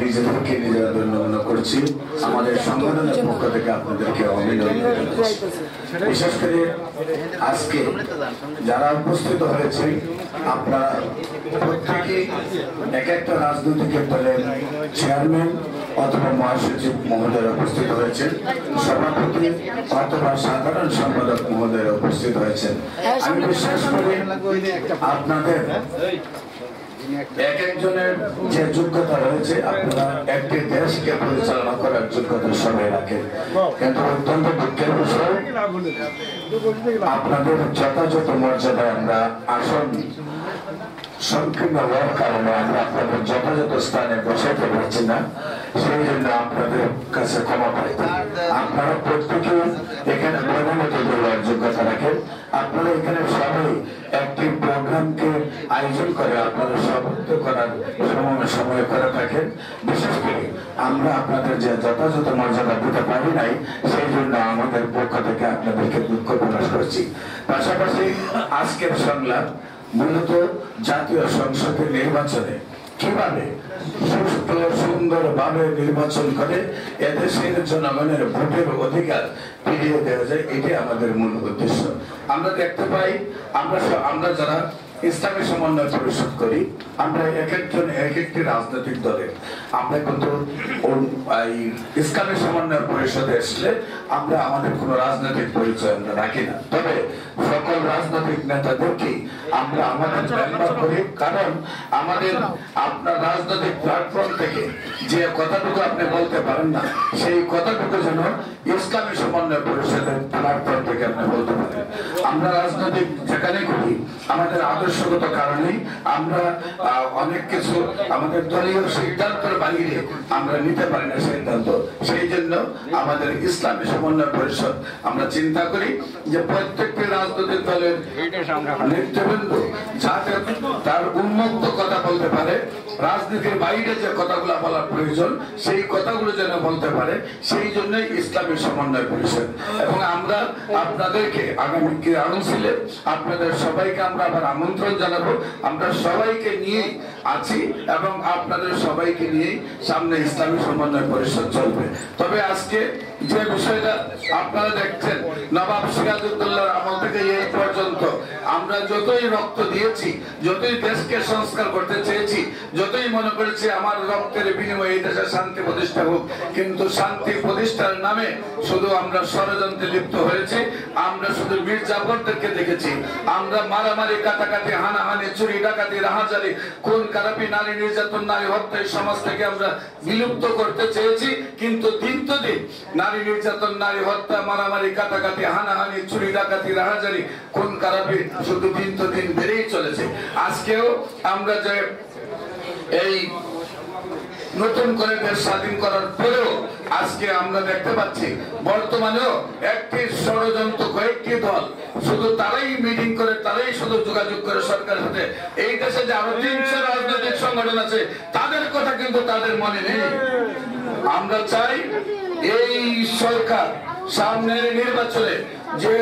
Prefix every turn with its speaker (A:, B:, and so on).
A: নিজেদেরকে নিজেরা ধন্যবাদ করছি। আমাদের সংগঠনের পক্ষ থেকে আপনাদেরকে অভিনন্দন জানাচ্ছি। বিশেষ করে আজকে যারা উপস্থিত হয়েছে আপনারা প্রত্যেকে এক একটা রাজনৈতিক দলের চেয়ারম্যান অথবা মহাসচিব মহোদয় উপস্থিত হয়েছেন, সভাপতি অথবা সাধারণ সম্পাদক মহোদয় উপস্থিত হয়েছেন। আমি বিশ্বাস করি আপনাদের এক একজনের যে যোগ্যতা রয়েছে, আপনারা একটি দেশকে পরিচালনা করার যোগ্যতা সবাই রাখেন, কিন্তু অত্যন্ত দুঃখের বিষয় আপনাদের যথাযথ মর্যাদায় আমরা আসন সংকীর্ণ হওয়ার কারণে আমরা আপনাদের যথাযথ স্থানে বসাতে পারছি না। সেই জন্য আপনাদের কাছে ক্ষমা পাই। আপনারা প্রত্যেকে এখানে প্রধানত দেওয়ার যোগ্যতা রাখেন। আপনারা এখানে সবাই একটি প্রোগ্রামকে আয়োজন করে আপনারা সমাপ্ত করার সময় করে থাকেন। বিশেষ করে আমরা আপনাদের যে যথাযথ মর্যাদা দিতে পারি নাই, সেই জন্য আমাদের পক্ষ থেকে আপনাদেরকে দুঃখ প্রকাশ করছি। পাশাপাশি আজকের সংলাপ মূলত জাতীয় সংসদের নির্বাচনে কিভাবে সুস্থ সুন্দরভাবে নির্বাচন করে এদেশের জনগণের ভোটের অধিকার ফিরিয়ে দেওয়া যায়, এটি আমাদের মূল উদ্দেশ্য। আমরা দেখতে পাই আমরা যারা ইসলামী সমন্বয় পরিষদ করি, আমরা এক একজন এক একটি রাজনৈতিক দলের, আমরা কিন্তু ইসলামী সমন্বয় পরিষদে আসলে আমরা আমাদের কোনো রাজনৈতিক পরিচয় আমরা রাখি না। তবে সকল রাজনৈতিক নেতাদেরকে আমরা আমাদের মেম্বার করি, কারণ আমাদের আপনার রাজনৈতিক প্ল্যাটফর্ম থেকে যে কথাটুকু আপনি বলতে পারেন না, সেই কথাটুকু যেন ইসলামী সমন্বয় পরিষদের প্ল্যাটফর্ম থেকে আপনি বলতে পারেন। আমরা রাজনৈতিক যেখানে করি আমাদের আদর্শগত কারণেই আমরা অনেক কিছু আমাদের দলীয় সিদ্ধান্তের বাইরে আমরা নিতে পারি না সিদ্ধান্ত। সেই জন্য আমাদের ইসলামী সমন্বয় পরিষদ আমরা চিন্তা করি যে প্রত্যেকটি রাজনৈতিক দলের নেতৃবৃন্দ যাতে তার উন্মুক্ত কথা বলতে পারে, রাজনীতির বাইরে যে কথাগুলো বলার প্রয়োজন সেই কথাগুলো যেন বলতে পারে, সেই জন্যই ইসলামী সমন্বয় পরিষদ। এবং আমরা আপনাদেরকে আগামী কাউন্সিলে আপনাদের সবাইকে আমরা আবার আমন্ত্রণ জানাবো। আমরা সবাইকে নিয়ে আছি এবং আপনাদের সবাইকে নিয়ে সামনে ইসলামী সমন্বয় পরিষদ চলবে। তবে আজকে যে বিষয়টা আপনারা দেখছেন, নবাব সিরাজউদ্দৌলার আমল থেকে এই পর্যন্ত আমরা যতই রক্ত দিয়েছি, যতই দেশকে সংস্কার করতে চেয়েছি, যতই মনে করেছি আমার রক্তের বিনিময়ে এই দেশে শান্তি প্রতিষ্ঠা হোক, কিন্তু শান্তি প্রতিষ্ঠার নামে শুধু আমরা ষড়যন্ত্রে লিপ্ত হয়েছি। আমরা শুধু মীর জাফরদেরকে দেখেছি, আমরা মারামারি, কাটাকাটি, হানাহানি, চুরি, ডাকাতি, রাহাজারি, খুন খারাপি, নারী নির্যাতন, নারী হত্যা এই সমাজ থেকে আমরা বিলুপ্ত করতে চেয়েছি। কিন্তু দিন তো দিন নারী নির্যাতন, নারী হত্যা, মারামারি, কাটাকাটি, হানাহানি, চুরি, ডাকাতি, রাহাজারি, খুন খারাপি শুধু দিন তো দিন বেড়েই চলেছে। আজকেও আমরা যে এই নতুন করে দেশ স্বাধীন করার পরেও আজকে আমরা দেখতে পাচ্ছি বর্তমানেও একটি ষড়যন্ত্র কয়েকটি দল শুধু তারাই মিটিং করে, তারাই শুধু যোগাযোগ করে সরকারের সাথে। এই দেশে যে আরো 300 রাজনৈতিক সংগঠন আছে তাদের কথা কিন্তু তাদের মনে নেই। আমরা চাই এই সরকার সামনের নির্বাচনে যে